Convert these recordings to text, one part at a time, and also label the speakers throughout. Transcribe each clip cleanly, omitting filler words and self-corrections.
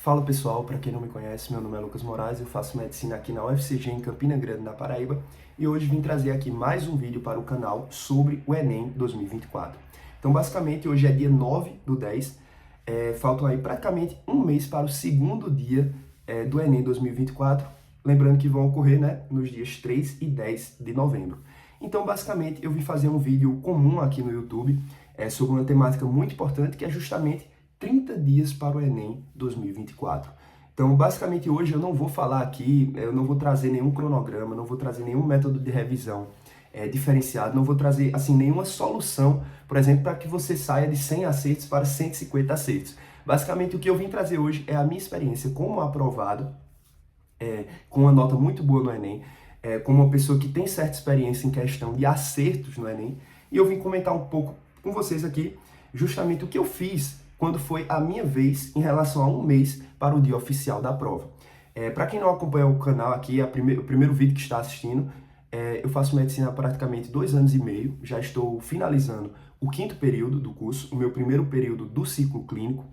Speaker 1: Fala pessoal, para quem não me conhece, meu nome é Lucas Moraes, eu faço medicina aqui na UFCG em Campina Grande, na Paraíba, e hoje vim trazer aqui mais um vídeo para o canal sobre o Enem 2024. Então basicamente hoje é dia 9/10, faltam aí praticamente um mês para o segundo dia do Enem 2024, lembrando que vão ocorrer nos dias 3 e 10 de novembro. Então basicamente eu vim fazer um vídeo comum aqui no YouTube sobre uma temática muito importante que é justamente 30 dias para o Enem 2024. Então, basicamente, hoje eu não vou falar aqui, eu não vou trazer nenhum cronograma, não vou trazer nenhum método de revisão diferenciado, não vou trazer, assim, nenhuma solução, por exemplo, para que você saia de 100 acertos para 150 acertos. Basicamente, o que eu vim trazer hoje é a minha experiência como aprovado, com uma nota muito boa no Enem, como uma pessoa que tem certa experiência em questão de acertos no Enem, e eu vim comentar um pouco com vocês aqui justamente o que eu fiz quando foi a minha vez em relação a um mês para o dia oficial da prova. Para quem não acompanha o canal aqui, o primeiro vídeo que está assistindo, eu faço medicina há praticamente 2 anos e meio, já estou finalizando o 5º período do curso, o meu primeiro período do ciclo clínico,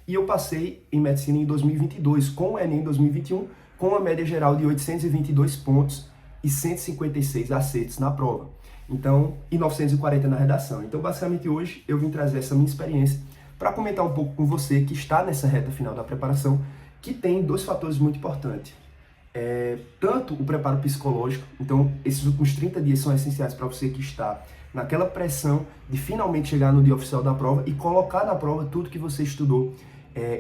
Speaker 1: e eu passei em medicina em 2022, com o Enem 2021, com uma média geral de 822 pontos e 156 acertos na prova. Então, e 940 na redação. Então, basicamente, hoje eu vim trazer essa minha experiência para comentar um pouco com você que está nessa reta final da preparação, que tem 2 fatores muito importantes. Tanto o preparo psicológico, então esses últimos 30 dias são essenciais para você que está naquela pressão de finalmente chegar no dia oficial da prova e colocar na prova tudo que você estudou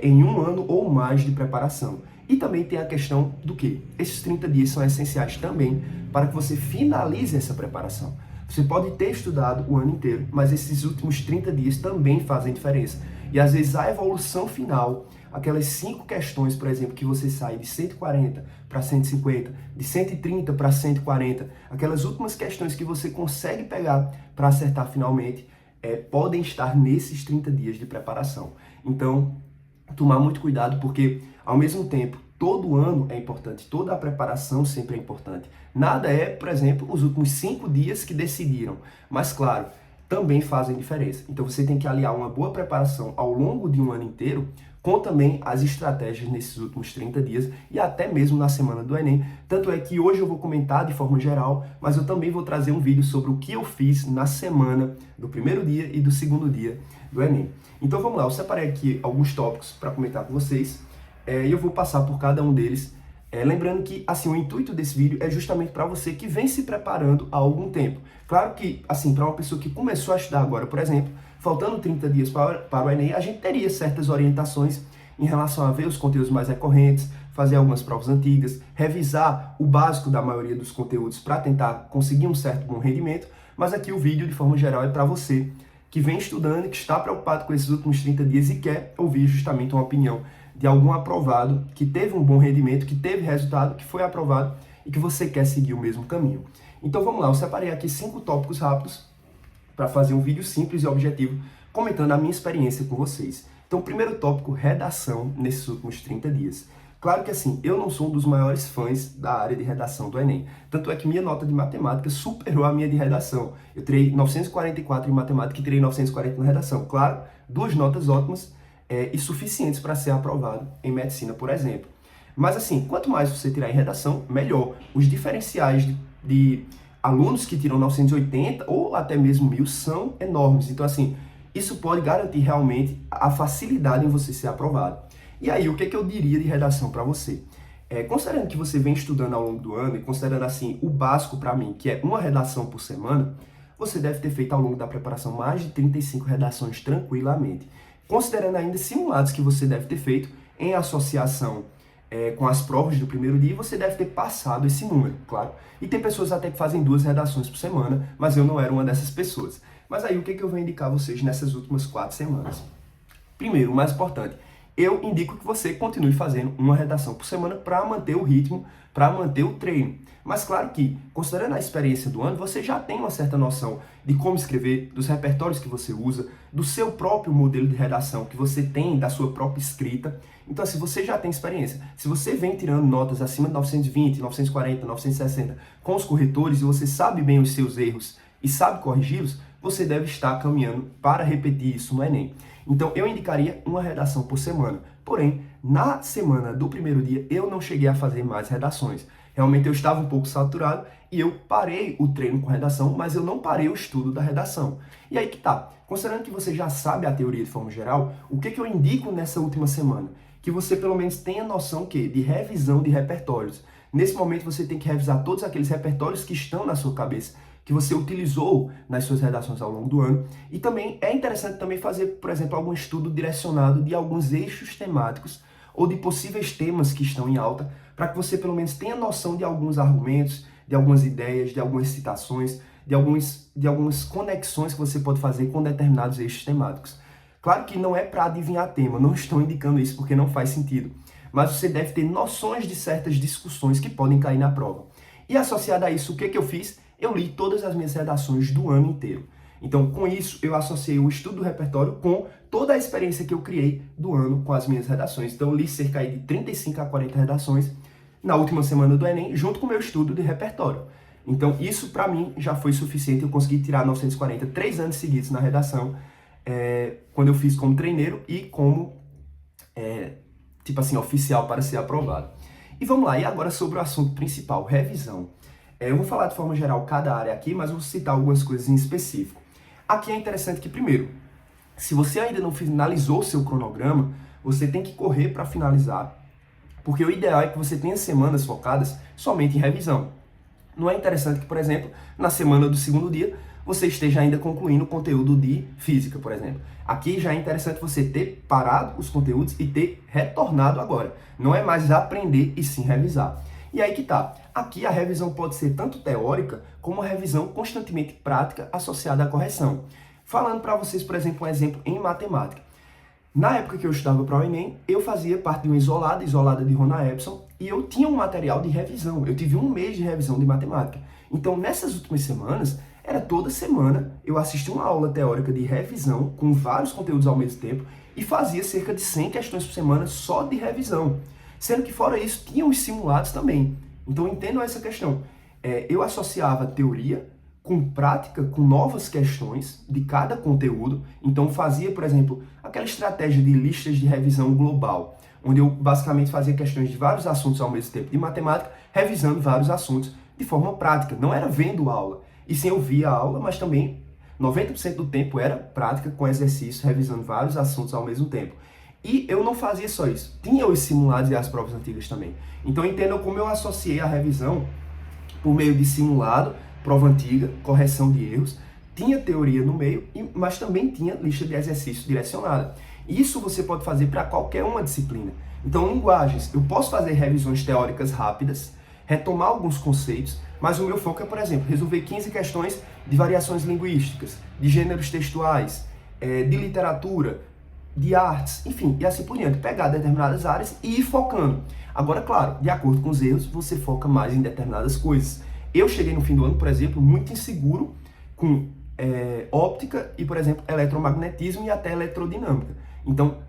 Speaker 1: em um ano ou mais de preparação. E também tem a questão do que esses 30 dias são essenciais também para que você finalize essa preparação. Você pode ter estudado o ano inteiro, mas esses últimos 30 dias também fazem diferença. E às vezes a evolução final, aquelas 5 questões, por exemplo, que você sai de 140 para 150, de 130 para 140, aquelas últimas questões que você consegue pegar para acertar finalmente, podem estar nesses 30 dias de preparação. Então, tomar muito cuidado, porque ao mesmo tempo, todo ano é importante, toda a preparação sempre é importante. Nada é, por exemplo, os últimos 5 dias que decidiram, mas claro, também fazem diferença. Então você tem que aliar uma boa preparação ao longo de um ano inteiro com também as estratégias nesses últimos 30 dias e até mesmo na semana do Enem. Tanto é que hoje eu vou comentar de forma geral, mas eu também vou trazer um vídeo sobre o que eu fiz na semana do primeiro dia e do segundo dia do Enem. Então vamos lá, eu separei aqui alguns tópicos para comentar com vocês. E eu vou passar por cada um deles, lembrando que assim, o intuito desse vídeo é justamente para você que vem se preparando há algum tempo. Claro que, assim, para uma pessoa que começou a estudar agora, por exemplo, faltando 30 dias para o Enem, a gente teria certas orientações em relação a ver os conteúdos mais recorrentes, fazer algumas provas antigas, revisar o básico da maioria dos conteúdos para tentar conseguir um certo bom rendimento, mas aqui o vídeo, de forma geral, é para você que vem estudando, que está preocupado com esses últimos 30 dias e quer ouvir justamente uma opinião de algum aprovado, que teve um bom rendimento, que teve resultado, que foi aprovado e que você quer seguir o mesmo caminho. Então vamos lá, eu separei aqui 5 tópicos rápidos para fazer um vídeo simples e objetivo, comentando a minha experiência com vocês. Então, primeiro tópico, redação nesses últimos 30 dias. Claro que assim, eu não sou um dos maiores fãs da área de redação do Enem. Tanto é que minha nota de matemática superou a minha de redação. Eu tirei 944 em matemática e tirei 940 na redação. Claro, 2 notas ótimas, e suficientes para ser aprovado em medicina, por exemplo. Mas assim, quanto mais você tirar em redação, melhor. Os diferenciais de alunos que tiram 980 ou até mesmo 1000 são enormes. Então assim, isso pode garantir realmente a facilidade em você ser aprovado. E aí, o que eu diria de redação para você? Considerando que você vem estudando ao longo do ano e considerando assim o básico para mim, que é uma redação por semana, você deve ter feito ao longo da preparação mais de 35 redações tranquilamente. Considerando ainda simulados que você deve ter feito em associação com as provas do primeiro dia, você deve ter passado esse número, claro. E tem pessoas até que fazem 2 redações por semana, mas eu não era uma dessas pessoas. Mas aí, o que eu vou indicar a vocês nessas últimas 4 semanas? Primeiro, o mais importante, eu indico que você continue fazendo uma redação por semana para manter o ritmo, para manter o treino. Mas claro que, considerando a experiência do ano, você já tem uma certa noção de como escrever, dos repertórios que você usa, do seu próprio modelo de redação que você tem, da sua própria escrita. Então, assim, você já tem experiência. Se você vem tirando notas acima de 920, 940, 960 com os corretores e você sabe bem os seus erros e sabe corrigi-los, você deve estar caminhando para repetir isso no Enem. Então, eu indicaria uma redação por semana. Porém, na semana do primeiro dia, eu não cheguei a fazer mais redações. Realmente eu estava um pouco saturado e eu parei o treino com redação, mas eu não parei o estudo da redação. E aí que tá. Considerando que você já sabe a teoria de forma geral, o que eu indico nessa última semana? Que você pelo menos tenha noção de revisão de repertórios. Nesse momento você tem que revisar todos aqueles repertórios que estão na sua cabeça, que você utilizou nas suas redações ao longo do ano. E também é interessante também fazer, por exemplo, algum estudo direcionado de alguns eixos temáticos ou de possíveis temas que estão em alta, para que você pelo menos tenha noção de alguns argumentos, de algumas ideias, de algumas citações, de algumas conexões que você pode fazer com determinados eixos temáticos. Claro que não é para adivinhar tema, não estou indicando isso porque não faz sentido, mas você deve ter noções de certas discussões que podem cair na prova. E associado a isso, o que eu fiz? Eu li todas as minhas redações do ano inteiro. Então, com isso, eu associei o estudo do repertório com toda a experiência que eu criei do ano com as minhas redações. Então, eu li cerca de 35 a 40 redações na última semana do Enem, junto com o meu estudo de repertório. Então, isso para mim já foi suficiente. Eu consegui tirar 940 3 anos seguidos na redação, quando eu fiz como treineiro e como, oficial para ser aprovado. E vamos lá, e agora sobre o assunto principal, revisão. Eu vou falar de forma geral cada área aqui, mas vou citar algumas coisas em específico. Aqui é interessante que, primeiro, se você ainda não finalizou o seu cronograma, você tem que correr para finalizar, porque o ideal é que você tenha semanas focadas somente em revisão. Não é interessante que, por exemplo, na semana do segundo dia, você esteja ainda concluindo o conteúdo de física, por exemplo. Aqui já é interessante você ter parado os conteúdos e ter retornado agora. Não é mais aprender e sim revisar. E aí que tá. Aqui a revisão pode ser tanto teórica como uma revisão constantemente prática associada à correção. Falando para vocês, por exemplo, um exemplo em matemática. Na época que eu estudava para o Enem, eu fazia parte de uma isolada de Rona Epson, e eu tinha um material de revisão. Eu tive um mês de revisão de matemática. Então, nessas últimas semanas, era toda semana eu assistia uma aula teórica de revisão com vários conteúdos ao mesmo tempo e fazia cerca de 100 questões por semana só de revisão. Sendo que fora isso, tinham os simulados também. Então, entendam essa questão. Eu associava teoria com prática, com novas questões de cada conteúdo. Então, fazia, por exemplo, aquela estratégia de listas de revisão global, onde eu basicamente fazia questões de vários assuntos ao mesmo tempo de matemática, revisando vários assuntos de forma prática. Não era vendo aula, e sim eu via a aula, mas também 90% do tempo era prática com exercício, revisando vários assuntos ao mesmo tempo. E eu não fazia só isso, tinha os simulados e as provas antigas também. Então entendam como eu associei a revisão por meio de simulado, prova antiga, correção de erros, tinha teoria no meio, mas também tinha lista de exercícios direcionada. Isso você pode fazer para qualquer uma disciplina. Então, linguagens, eu posso fazer revisões teóricas rápidas, retomar alguns conceitos, mas o meu foco é, por exemplo, resolver 15 questões de variações linguísticas, de gêneros textuais, de literatura, de artes, enfim, e assim por diante. Pegar determinadas áreas e ir focando. Agora, claro, de acordo com os erros, você foca mais em determinadas coisas. Eu cheguei no fim do ano, por exemplo, muito inseguro com óptica e, por exemplo, eletromagnetismo e até eletrodinâmica. Então,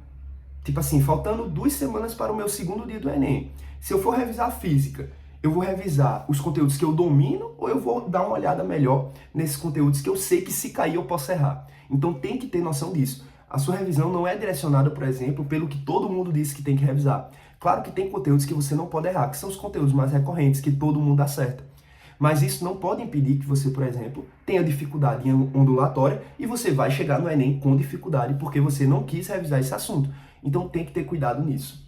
Speaker 1: faltando 2 semanas para o meu segundo dia do Enem. Se eu for revisar física, eu vou revisar os conteúdos que eu domino ou eu vou dar uma olhada melhor nesses conteúdos que eu sei que se cair eu posso errar. Então tem que ter noção disso. A sua revisão não é direcionada, por exemplo, pelo que todo mundo disse que tem que revisar. Claro que tem conteúdos que você não pode errar, que são os conteúdos mais recorrentes, que todo mundo acerta. Mas isso não pode impedir que você, por exemplo, tenha dificuldade em ondulatória e você vai chegar no Enem com dificuldade porque você não quis revisar esse assunto. Então tem que ter cuidado nisso.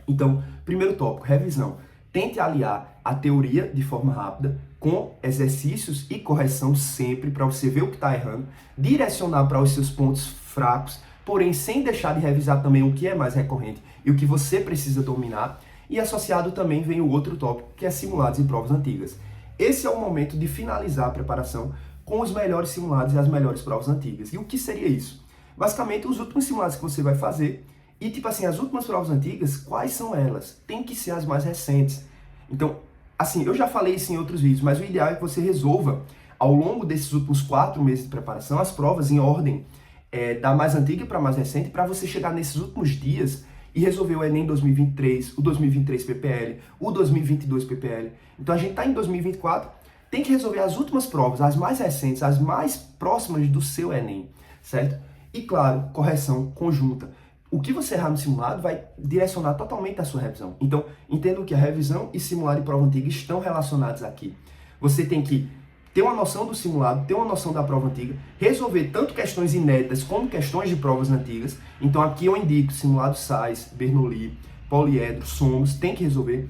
Speaker 1: Então, primeiro tópico, revisão. Tente aliar a teoria de forma rápida com exercícios e correção sempre para você ver o que está errando, direcionar para os seus pontos fracos, porém sem deixar de revisar também o que é mais recorrente e o que você precisa dominar. E associado também vem o outro tópico, que é simulados e provas antigas. Esse é o momento de finalizar a preparação com os melhores simulados e as melhores provas antigas. E o que seria isso? Basicamente, os últimos simulados que você vai fazer e, as últimas provas antigas, quais são elas? Tem que ser as mais recentes. Então, eu já falei isso em outros vídeos, mas o ideal é que você resolva, ao longo desses últimos 4 meses de preparação, as provas em ordem da mais antiga para a mais recente, para você chegar nesses últimos dias e resolver o Enem 2023, o 2023 PPL, o 2022 PPL. Então a gente está em 2024, tem que resolver as últimas provas, as mais recentes, as mais próximas do seu Enem, certo? E claro, correção conjunta. o que você errar no simulado vai direcionar totalmente a sua revisão. Então, entendo que a revisão e simulado e prova antiga estão relacionados aqui. Você tem que ter uma noção do simulado, ter uma noção da prova antiga, resolver tanto questões inéditas como questões de provas antigas. Então aqui eu indico simulado Sais, Bernoulli, poliedro, somos, tem que resolver.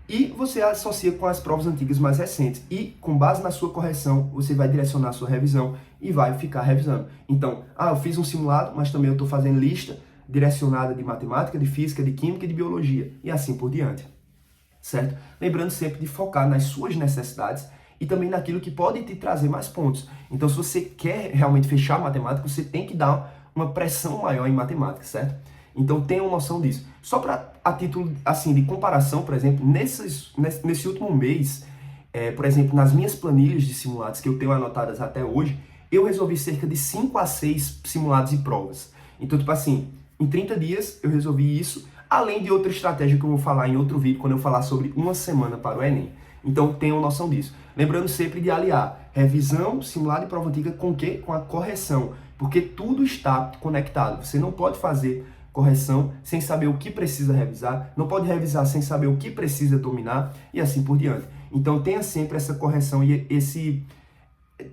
Speaker 1: E você associa com as provas antigas mais recentes. E com base na sua correção, você vai direcionar a sua revisão e vai ficar revisando. Então, eu fiz um simulado, mas também eu estou fazendo lista direcionada de matemática, de física, de química e de biologia. E assim por diante. Certo? Lembrando sempre de focar nas suas necessidades e também naquilo que pode te trazer mais pontos. Então, se você quer realmente fechar a matemática, você tem que dar uma pressão maior em matemática, certo? Então, tenha uma noção disso. Só para a título assim, de comparação, por exemplo, nesse último mês, por exemplo, nas minhas planilhas de simulados que eu tenho anotadas até hoje, eu resolvi cerca de 5 a 6 simulados e provas. Então, tipo assim, em 30 dias eu resolvi isso, além de outra estratégia que eu vou falar em outro vídeo, quando eu falar sobre uma semana para o Enem. Então, tenham noção disso. Lembrando sempre de aliar revisão, simulado e prova antiga com o quê? Com a correção. Porque tudo está conectado. Você não pode fazer correção sem saber o que precisa revisar, não pode revisar sem saber o que precisa dominar e assim por diante. Então, tenha sempre essa correção e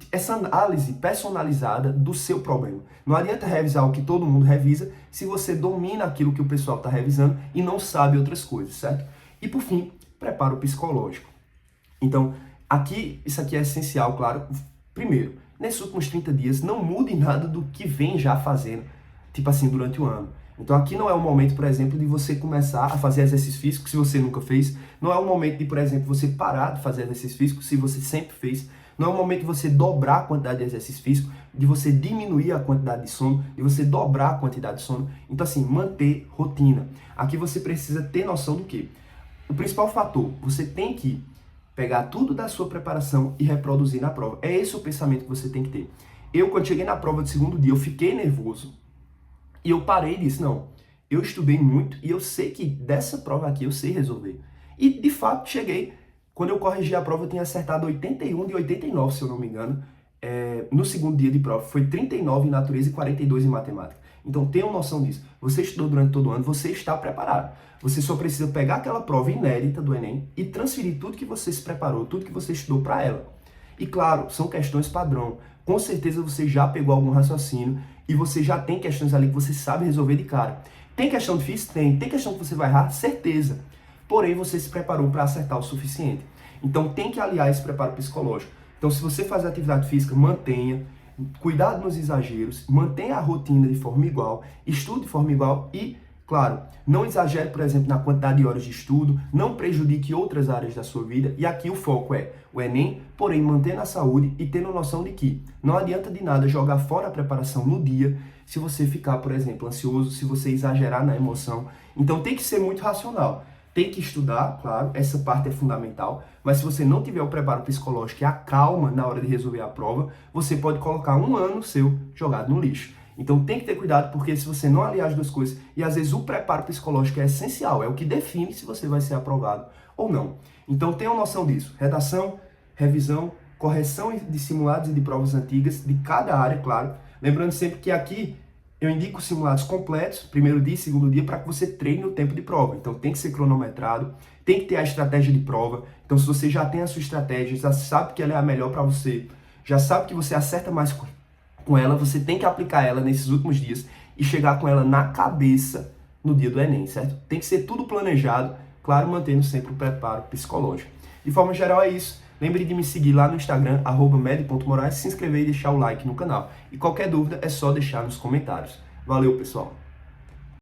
Speaker 1: essa análise personalizada do seu problema. Não adianta revisar o que todo mundo revisa se você domina aquilo que o pessoal está revisando e não sabe outras coisas, certo? E por fim, preparo psicológico. Então, isso aqui é essencial, claro. Primeiro, nesses últimos 30 dias, não mude nada do que vem já fazendo, tipo assim, durante o ano. Então, aqui não é o momento, por exemplo, de você começar a fazer exercício físico se você nunca fez. Não é o momento de, por exemplo, você parar de fazer exercício físico se você sempre fez. Não é o momento de você dobrar a quantidade de exercício físico, de você diminuir a quantidade de sono, de você dobrar a quantidade de sono. Então, assim, manter rotina. Aqui você precisa ter noção do quê? O principal fator, você tem que pegar tudo da sua preparação e reproduzir na prova. É esse o pensamento que você tem que ter. Eu, quando cheguei na prova do segundo dia, eu fiquei nervoso. E eu parei e disse, não, eu estudei muito e eu sei que dessa prova aqui eu sei resolver. E, de fato, cheguei. Quando eu corrigi a prova, eu tinha acertado 81 de 89, se eu não me engano. No segundo dia de prova, foi 39 em natureza e 42 em matemática. Então, tenham noção disso. Você estudou durante todo o ano, você está preparado. Você só precisa pegar aquela prova inédita do Enem e transferir tudo que você se preparou, tudo que você estudou para ela. E, claro, são questões padrão. Com certeza você já pegou algum raciocínio e você já tem questões ali que você sabe resolver de cara. Tem questão difícil? Tem. Tem questão que você vai errar? Certeza. Porém, você se preparou para acertar o suficiente. Então, tem que aliar esse preparo psicológico. Então, se você faz atividade física, mantenha. Cuidado nos exageros. Mantenha a rotina de forma igual. Estude de forma igual e, claro, não exagere, por exemplo, na quantidade de horas de estudo. Não prejudique outras áreas da sua vida. E aqui o foco é o Enem, porém, mantendo a saúde e tendo noção de que não adianta de nada jogar fora a preparação no dia se você ficar, por exemplo, ansioso, se você exagerar na emoção. Então, tem que ser muito racional. Tem que estudar, claro, essa parte é fundamental, mas se você não tiver o preparo psicológico e a calma na hora de resolver a prova, você pode colocar um ano seu jogado no lixo. Então tem que ter cuidado, porque se você não aliar as duas coisas, e às vezes o preparo psicológico é essencial, é o que define se você vai ser aprovado ou não. Então tenham noção disso. Redação, revisão, correção de simulados e de provas antigas de cada área, claro. Lembrando sempre que aqui eu indico simulados completos, primeiro dia e segundo dia, para que você treine o tempo de prova. Então tem que ser cronometrado, tem que ter a estratégia de prova. Então se você já tem a sua estratégia, já sabe que ela é a melhor para você, já sabe que você acerta mais com ela, você tem que aplicar ela nesses últimos dias e chegar com ela na cabeça no dia do Enem, certo? Tem que ser tudo planejado, claro, mantendo sempre o preparo psicológico. De forma geral é isso. Lembre de me seguir lá no Instagram, @med.moraes, se inscrever e deixar o like no canal. E qualquer dúvida é só deixar nos comentários. Valeu, pessoal!